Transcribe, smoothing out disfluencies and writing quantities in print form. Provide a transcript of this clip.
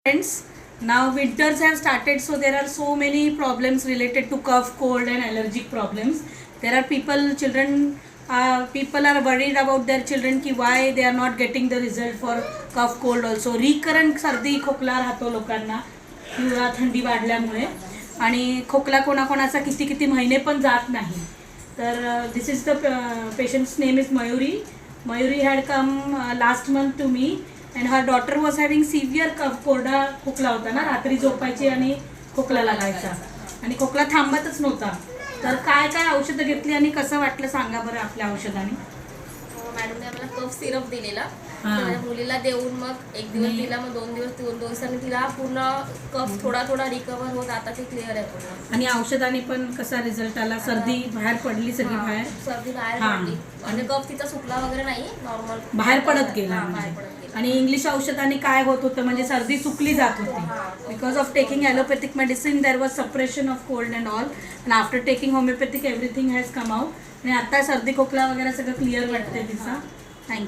Friends, now winters have started, so there are so many problems related to cough, cold and allergic problems. There are people are worried about their children ki why they are not getting the result for cough, cold also. Recurrent सर्दी खोकला राहतो लोकांना किंवा थंडी वाढल्यामुळे आणि खोकला कोणाकोणाचा किती किती महिने पण जात नाही. तर this is the patient's name is Mayuri. Mayuri had come last month to me. And her daughter was having severe cough, कोरडा खोकला होता ना, रात्री झोपायची आणि खोकला लागायचा आणि खोकला थांबतच नव्हता. तर काय काय औषधं घेतली आणि कसं वाटलं सांगा बरं आपल्या औषधाने. मॅडमने आम्हाला कफ सिरप दिलेला, मुलीला देऊन मग एक दिवस दिला, मग 2 दिवसांनी तिला पूर्ण कफ थोडा थोडा रिकवर होत आता ते क्लिअर आहे पूर्ण. आणि औषधाने पण कसा रिझल्ट आला? सर्दी बाहेर पडली सगळी बाहेर, सर्दी बाहेर पडली आणि कफ तिचा सुकला वगैरे नाही, नॉर्मल बाहेर पडत गेला. आणि इंग्लिश औषधाने काय होत होतं म्हणजे सर्दी सुकली जात होती. Because of taking allopathic medicine there was suppression of cold and all, and after taking homeopathic everything has come out. आणि आता सर्दी खोकला वगैरे सगळं क्लिअर वाटते तिचा. थँक्यू.